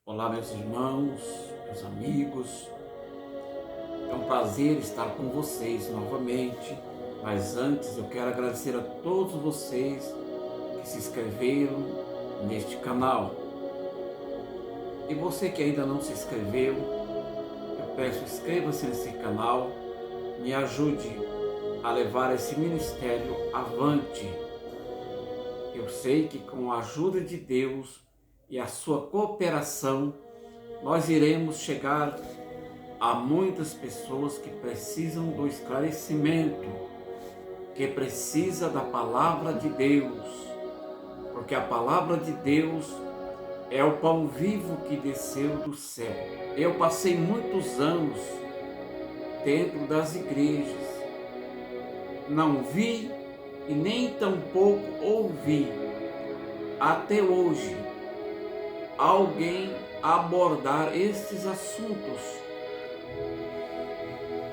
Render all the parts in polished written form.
Olá, meus irmãos, meus amigos. É um prazer estar com vocês novamente. Mas antes eu quero agradecer a todos vocês que se inscreveram neste canal. E você que ainda não se inscreveu, eu peço, inscreva-se nesse canal, me ajude a levar esse ministério avante. Eu sei que com a ajuda de Deus e a sua cooperação, nós iremos chegar a muitas pessoas que precisam do esclarecimento, que precisa da palavra de Deus, porque a palavra de Deus é o pão vivo que desceu do céu. Eu passei muitos anos dentro das igrejas, não vi e nem tampouco ouvi até hoje alguém abordar estes assuntos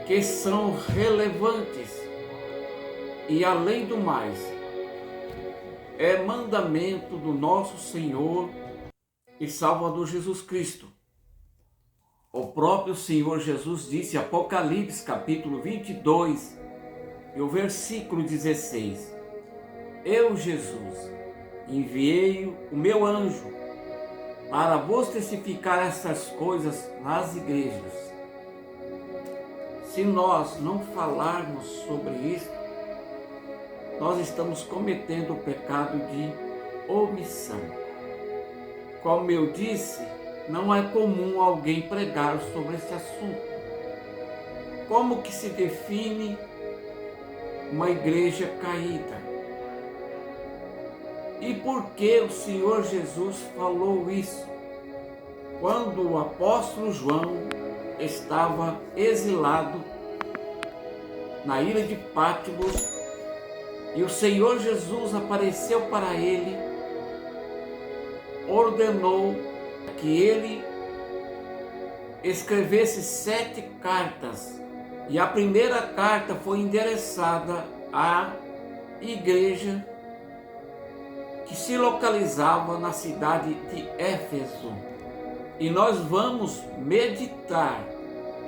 que são relevantes e, além do mais, é mandamento do nosso Senhor e Salvador Jesus Cristo. O próprio Senhor Jesus disse, Apocalipse capítulo 22 e o versículo 16: Eu, Jesus, enviei o meu anjo para vos testificar essas coisas nas igrejas. Se nós não falarmos sobre isso, nós estamos cometendo o pecado de omissão. Como eu disse, não é comum alguém pregar sobre esse assunto. Como que se define uma igreja caída? E por que o Senhor Jesus falou isso? Quando o apóstolo João estava exilado na ilha de Patmos e o Senhor Jesus apareceu para ele, ordenou que ele escrevesse 7 cartas, e a primeira carta foi endereçada à igreja que se localizava na cidade de Éfeso. E nós vamos meditar.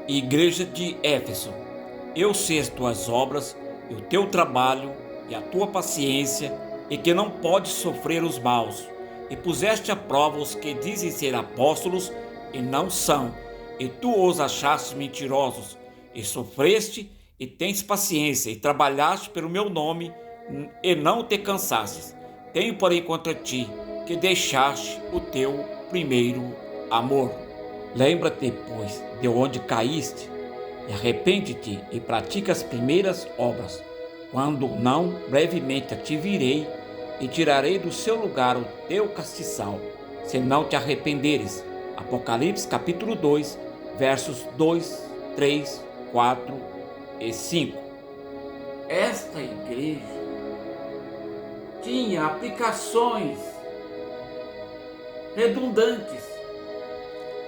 Igreja de Éfeso, eu sei as tuas obras, e o teu trabalho, e a tua paciência, e que não podes sofrer os maus, e puseste à prova os que dizem ser apóstolos, e não são, e tu os achaste mentirosos, e sofreste, e tens paciência, e trabalhaste pelo meu nome, e não te cansastes. Tenho, porém, contra ti, que deixaste o teu primeiro amor. Lembra-te, pois, de onde caíste, e arrepende-te, e pratica as primeiras obras. Quando não, brevemente te virei, e tirarei do seu lugar o teu castiçal, se não te arrependeres. Apocalipse capítulo 2, versos 2, 3, 4 e 5. Esta igreja tinha aplicações redundantes.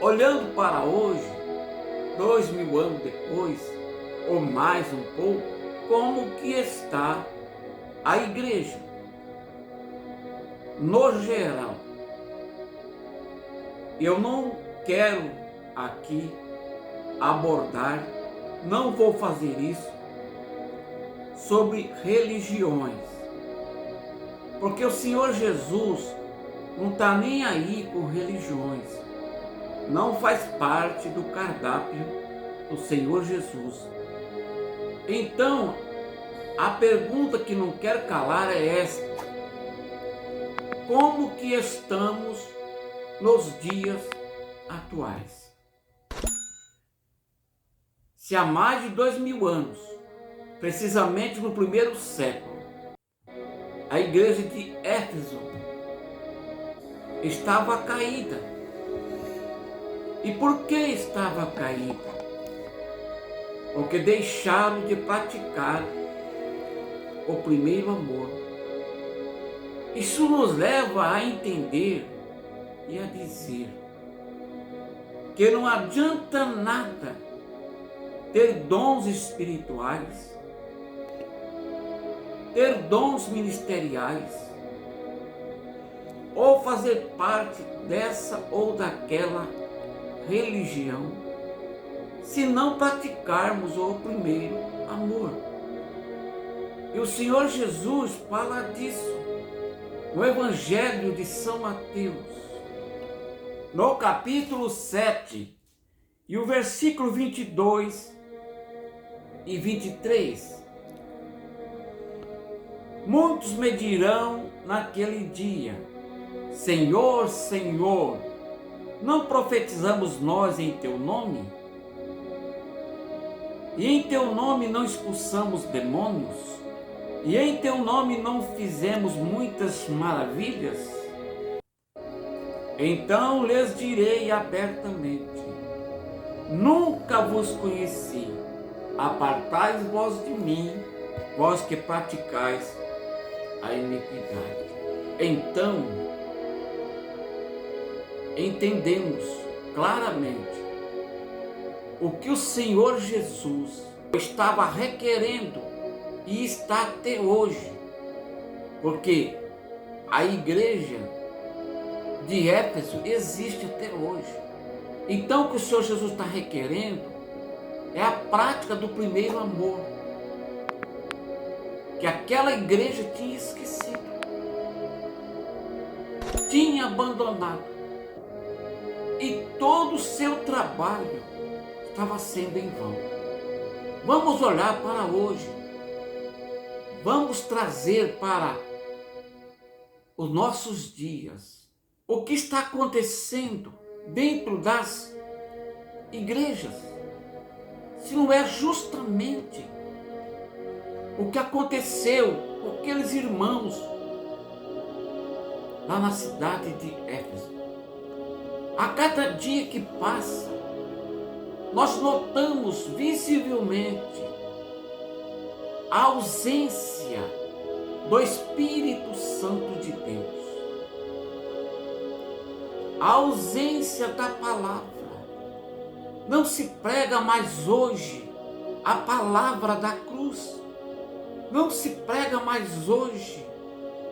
Olhando para hoje, 2000 anos depois, ou mais um pouco, como que está a igreja? No geral, eu não quero aqui abordar, não vou fazer isso sobre religiões, porque o Senhor Jesus não está nem aí com religiões, não faz parte do cardápio do Senhor Jesus. Então, a pergunta que não quer calar é esta: como que estamos nos dias atuais? Se há mais de 2000 anos, precisamente no primeiro século, a igreja de Éfeso estava caída. E por que estava caída? Porque deixaram de praticar o primeiro amor. Isso nos leva a entender e a dizer que não adianta nada ter dons espirituais, ter dons ministeriais, ou fazer parte dessa ou daquela religião, se não praticarmos o primeiro amor. E o Senhor Jesus fala disso no Evangelho de São Mateus, no capítulo 7, e o versículo 22 e 23. Muitos me dirão naquele dia: Senhor, Senhor, não profetizamos nós em teu nome? E em teu nome não expulsamos demônios? E em teu nome não fizemos muitas maravilhas? Então lhes direi abertamente: nunca vos conheci. Apartai-vos de mim, vós que praticais a iniquidade. Então, entendemos claramente o que o Senhor Jesus estava requerendo e está até hoje, porque a igreja de Éfeso existe até hoje. Então, o que o Senhor Jesus está requerendo é a prática do primeiro amor, que aquela igreja tinha esquecido, tinha abandonado, e todo o seu trabalho estava sendo em vão. Vamos olhar para hoje, vamos trazer para os nossos dias o que está acontecendo dentro das igrejas, se não é justamente o que aconteceu com aqueles irmãos lá na cidade de Éfeso. A cada dia que passa, nós notamos visivelmente a ausência do Espírito Santo de Deus, a ausência da palavra. Não se prega mais hoje a palavra da cruz, não se prega mais hoje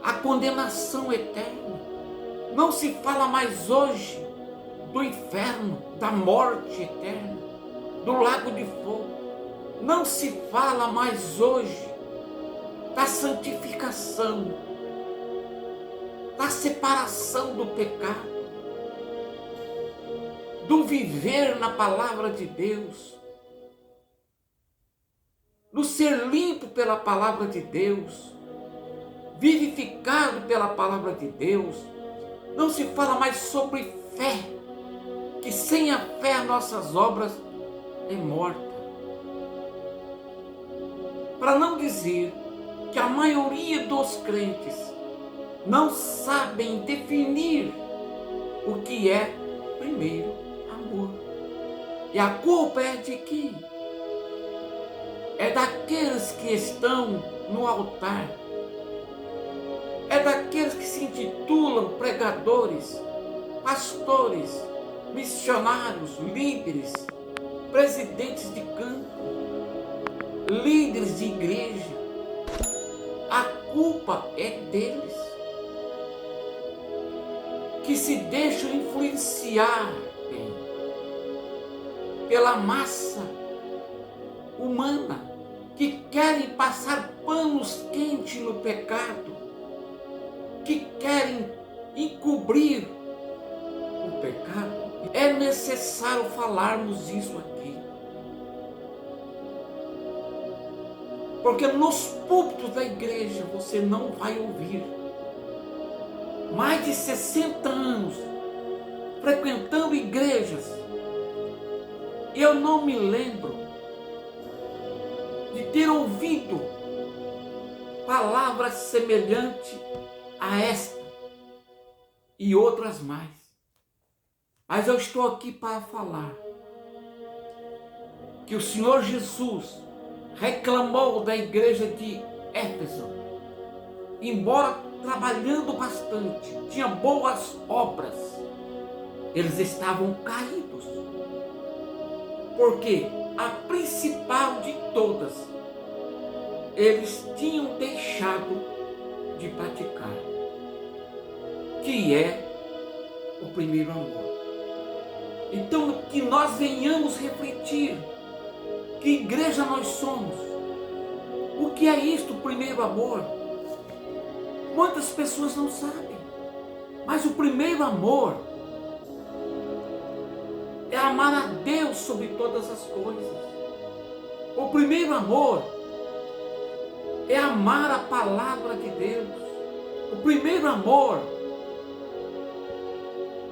a condenação eterna, não se fala mais hoje do inferno, da morte eterna, do lago de fogo, não se fala mais hoje da santificação, da separação do pecado, do viver na palavra de Deus, do ser limpo pela palavra de Deus, vivificado pela palavra de Deus. Não se fala mais sobre fé, que sem a fé as nossas obras é morta. Para não dizer que a maioria dos crentes não sabem definir o que é primeiro amor. E a culpa é de quem? É daqueles que estão no altar, é daqueles que se intitulam pregadores, pastores, missionários, líderes, presidentes de campo, líderes de igreja. A culpa é deles, que se deixam influenciar pela massa humana, que querem passar panos quentes no pecado, que querem encobrir o pecado. É necessário falarmos isso aqui, porque nos púlpitos da igreja você não vai ouvir. Mais de 60 anos frequentando igrejas, eu não me lembro de ter ouvido palavras semelhantes a esta e outras mais. Mas eu estou aqui para falar que o Senhor Jesus reclamou da igreja de Éfeso, embora trabalhando bastante, tinha boas obras, eles estavam caídos, porque a principal de todas, eles tinham deixado de praticar. que é o primeiro amor. Então, que nós venhamos refletir que igreja nós somos. O que é isto, o primeiro amor? Muitas pessoas não sabem, mas o primeiro amor é amar a Deus sobre todas as coisas. O primeiro amor é amar a palavra de Deus. O primeiro amor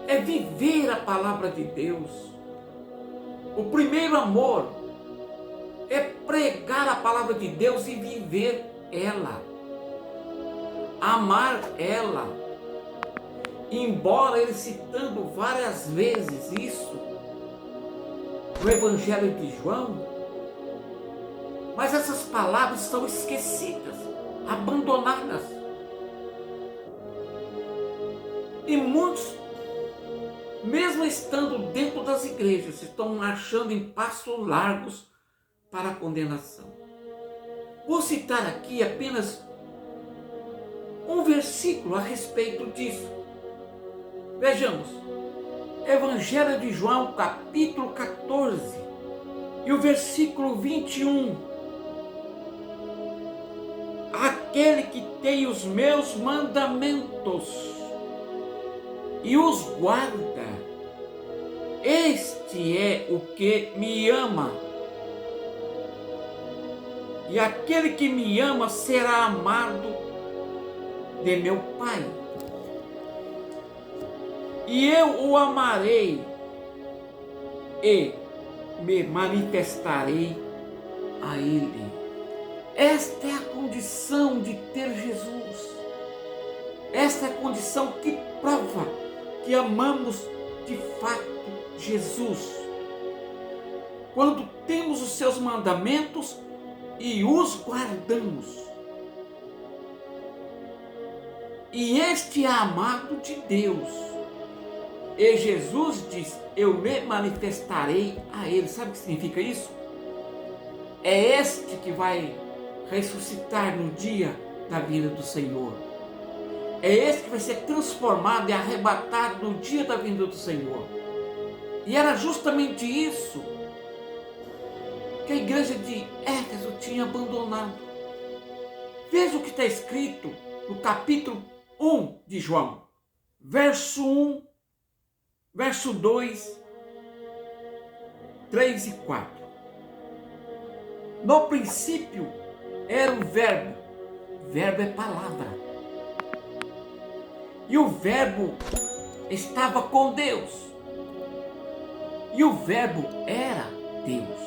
é viver a palavra de Deus. O primeiro amor é pregar a palavra de Deus e viver ela. Amar ela. Embora ele citando várias vezes isso no Evangelho de João, mas essas palavras são esquecidas, abandonadas. E muitos, mesmo estando dentro das igrejas, estão marchando em passos largos para a condenação. Vou citar aqui apenas um versículo a respeito disso. Vejamos, Evangelho de João, capítulo 14, e o versículo 21. Aquele que tem os meus mandamentos e os guarda, este é o que me ama. E aquele que me ama será amado de meu Pai. E eu o amarei e me manifestarei a ele. Esta é a condição de ter Jesus. Esta é a condição que prova que amamos de fato Jesus. Quando temos os seus mandamentos e os guardamos. E este é amado de Deus. E Jesus diz, eu me manifestarei a ele. Sabe o que significa isso? É este que vai ressuscitar no dia da vinda do Senhor. É este que vai ser transformado e arrebatado no dia da vinda do Senhor. E era justamente isso que a igreja de Éfeso tinha abandonado. Veja o que está escrito no capítulo 1 de João, verso 1, verso 2, 3 e 4. No princípio era o verbo é palavra. E o verbo estava com Deus. E o verbo era Deus.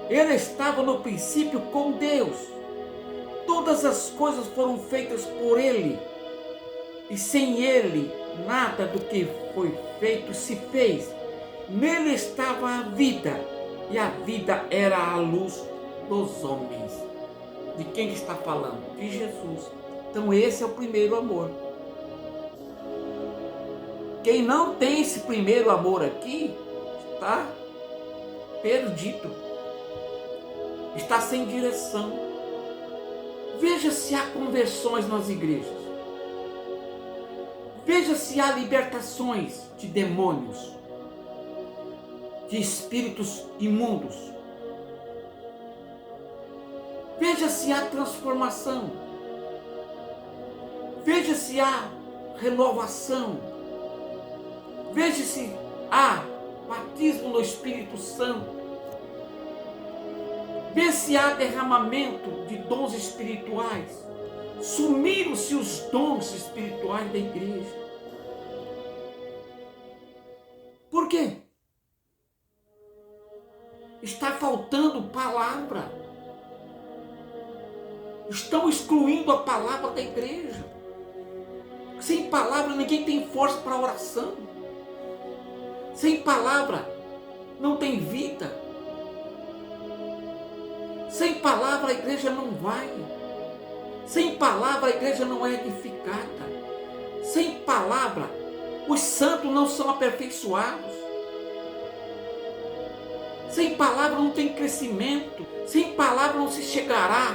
Ele estava no princípio com Deus. Todas as coisas foram feitas por Ele. E sem Ele, nada do que foi feito se fez. Nele estava a vida. E a vida era a luz dos homens. De quem está falando? De Jesus. Então esse é o primeiro amor. Quem não tem esse primeiro amor aqui, está perdido. Está sem direção. Veja se há conversões nas igrejas. Veja se há libertações de demônios, de espíritos imundos. Veja se há transformação. Veja se há renovação. Veja se há batismo no Espírito Santo. Veja se há derramamento de dons espirituais. Sumiram-se os dons espirituais da igreja. Por quê? Está faltando palavra. Estão excluindo a palavra da igreja. Sem palavra ninguém tem força para a oração. Sem palavra não tem vida. Sem palavra a igreja não vai. Sem palavra a igreja não é edificada. Sem palavra os santos não são aperfeiçoados. Sem palavra não tem crescimento. Sem palavra não se chegará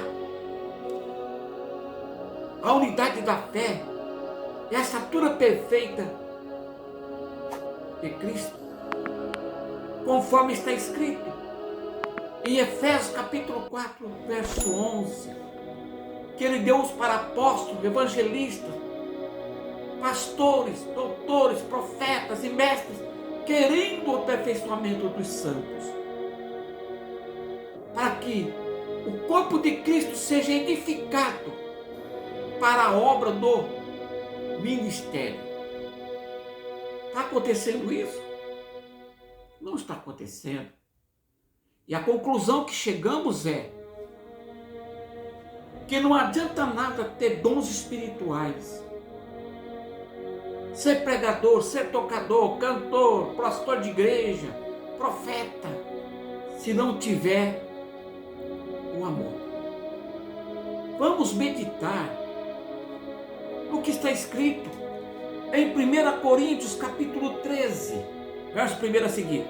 à unidade da fé. e a estatura perfeita de Cristo, conforme está escrito em Efésios capítulo 4, verso 11, que Ele deu-os para apóstolos, evangelistas, pastores, doutores, profetas e mestres, querendo o aperfeiçoamento dos santos, para que o corpo de Cristo seja edificado para a obra do ministério. Está acontecendo isso? Não está acontecendo. E a conclusão que chegamos é que não adianta nada ter dons espirituais, ser pregador, ser tocador, cantor, pastor de igreja, profeta, se não tiver o amor. Vamos meditar no que está escrito em 1 Coríntios capítulo 13, verso 1 a seguir.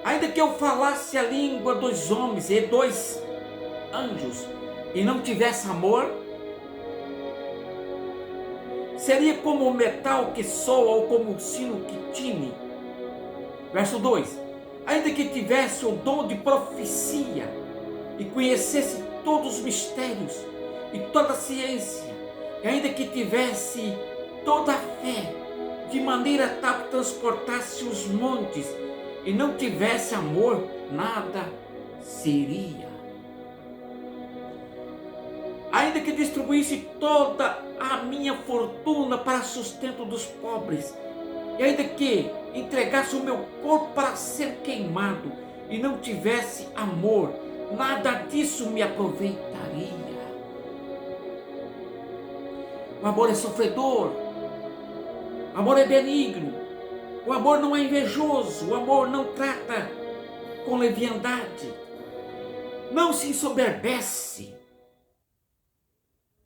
Ainda que eu falasse a língua dos homens e dos anjos e não tivesse amor, seria como o metal que soa ou como o sino que tine. Verso 2. Ainda que tivesse o dom de profecia e conhecesse todos os mistérios e toda a ciência, e ainda que tivesse toda a fé, de maneira tal que transportasse os montes, e não tivesse amor, nada seria. Ainda que distribuísse toda a minha fortuna para sustento dos pobres, e ainda que entregasse o meu corpo para ser queimado, e não tivesse amor, nada disso me aproveitaria. O amor é sofredor, o amor é benigno, o amor não é invejoso, o amor não trata com leviandade, não se ensoberbece,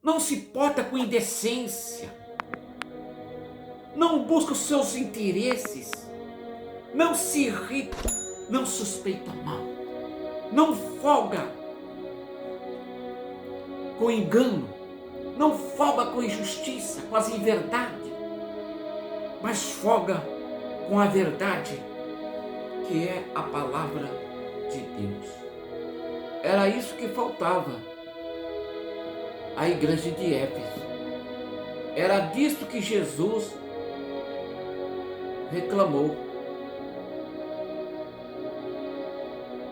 não se porta com indecência, não busca os seus interesses, não se irrita, não suspeita mal, não folga com engano, não folga com injustiça, com as inverdades, mas folga com a verdade, que é a palavra de Deus. Era isso que faltava à igreja de Éfeso. Era disto que Jesus reclamou.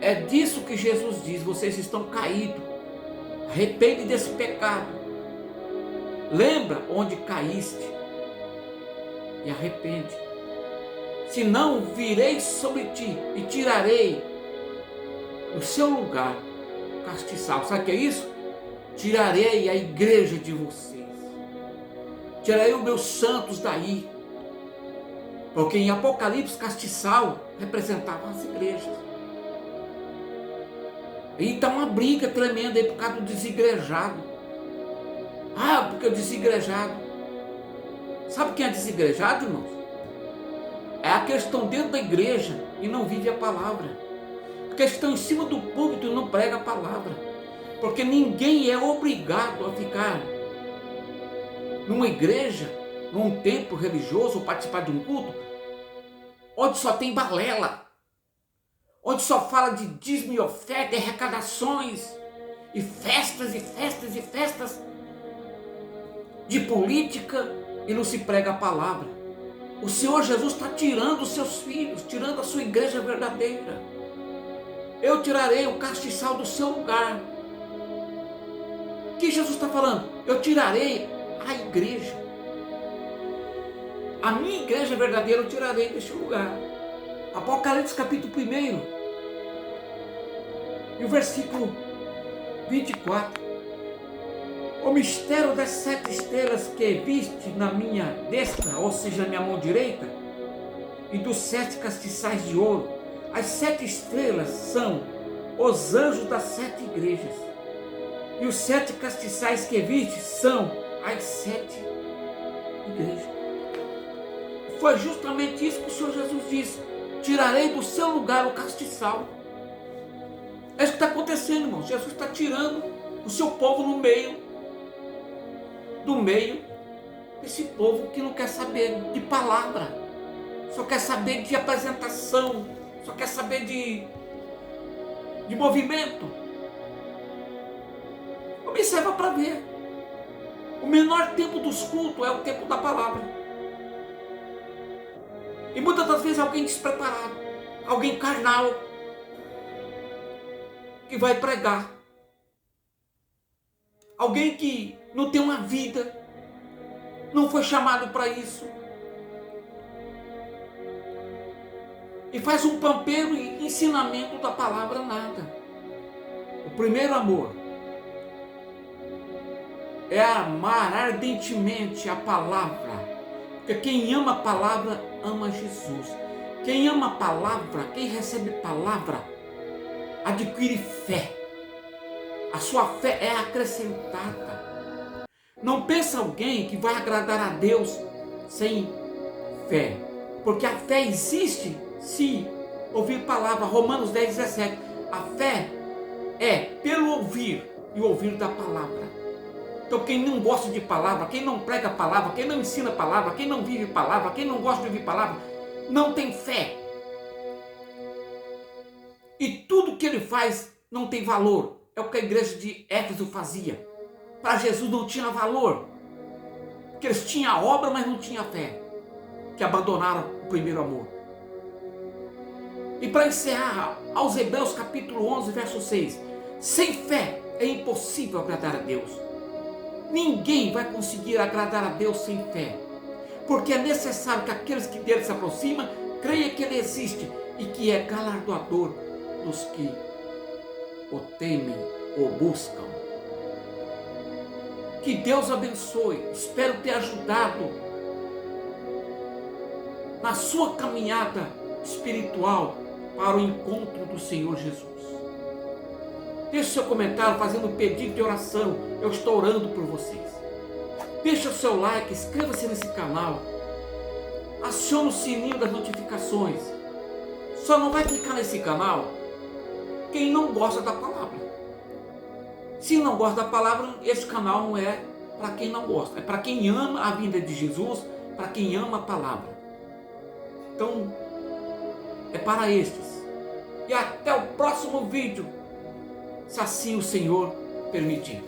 É disso que Jesus diz: vocês estão caídos, arrepende desse pecado, lembra onde caíste e arrepende. Senão virei sobre ti e tirarei do seu lugar o castiçal. Sabe o que é isso? Tirarei a igreja de vocês, tirarei os meus santos daí, porque em Apocalipse castiçal representava as igrejas. E está uma briga tremenda aí por causa do desigrejado. Ah, porque o desigrejado. Sabe quem é desigrejado, irmãos? É aqueles que estão dentro da igreja e não vivem a palavra. Porque eles estão em cima do púlpito e não pregam a palavra. Porque ninguém é obrigado a ficar numa igreja, num templo religioso, ou participar de um culto, onde só tem balela, onde só fala de dízimo e oferta, e arrecadações, e festas, e festas, e festas, de política, e não se prega a palavra. O Senhor Jesus está tirando os seus filhos, tirando a sua igreja verdadeira. Eu tirarei o castiçal do seu lugar. O que Jesus está falando? Eu tirarei a igreja. A minha igreja verdadeira eu tirarei deste lugar. Apocalipse capítulo 1 e o versículo 24. O mistério das 7 estrelas que viste na minha destra, ou seja, na minha mão direita, e dos 7 castiçais de ouro. As 7 estrelas são os anjos das 7 igrejas. E os 7 castiçais que viste são as 7 igrejas. Foi justamente isso que o Senhor Jesus disse: tirarei do seu lugar o castiçal. É isso que está acontecendo, irmão. Jesus está tirando o seu povo do meio Esse povo que não quer saber de palavra, só quer saber de apresentação, só quer saber de movimento. Observa para ver. O menor tempo dos cultos é o tempo da palavra. E muitas das vezes alguém despreparado, alguém carnal, que vai pregar. Alguém que não tem uma vida, não foi chamado para isso. E faz um pampeiro e ensinamento da palavra nada. O primeiro amor é amar ardentemente a palavra. Porque quem ama a palavra, ama Jesus. Quem ama a palavra, quem recebe palavra, adquire fé. A sua fé é acrescentada. Não pensa alguém que vai agradar a Deus sem fé. Porque a fé existe se ouvir palavra. Romanos 10:17. A fé é pelo ouvir e ouvir da palavra. Então quem não gosta de palavra, quem não prega palavra, quem não ensina palavra, quem não vive palavra, quem não gosta de ouvir palavra, não tem fé. E tudo que ele faz não tem valor. É o que a igreja de Éfeso fazia. Para Jesus não tinha valor. Porque eles tinham a obra, mas não tinham a fé. Que abandonaram o primeiro amor. E para encerrar, aos Hebreus capítulo 11, verso 6. Sem fé é impossível agradar a Deus. Ninguém vai conseguir agradar a Deus sem fé. Porque é necessário que aqueles que dele se aproximam, creiam que ele existe e que é galardoador dos que o temem ou buscam. Que Deus abençoe. Espero ter ajudado na sua caminhada espiritual para o encontro do Senhor Jesus. Deixe seu comentário fazendo um pedido de oração. Eu estou orando por vocês. Deixe o seu like, inscreva-se nesse canal. Acione o sininho das notificações. Só não vai clicar nesse canal quem não gosta da palavra. Se não gosta da palavra, esse canal não é para quem não gosta. É para quem ama a vinda de Jesus, para quem ama a palavra. Então, é para estes. E até o próximo vídeo, se assim o Senhor permitir.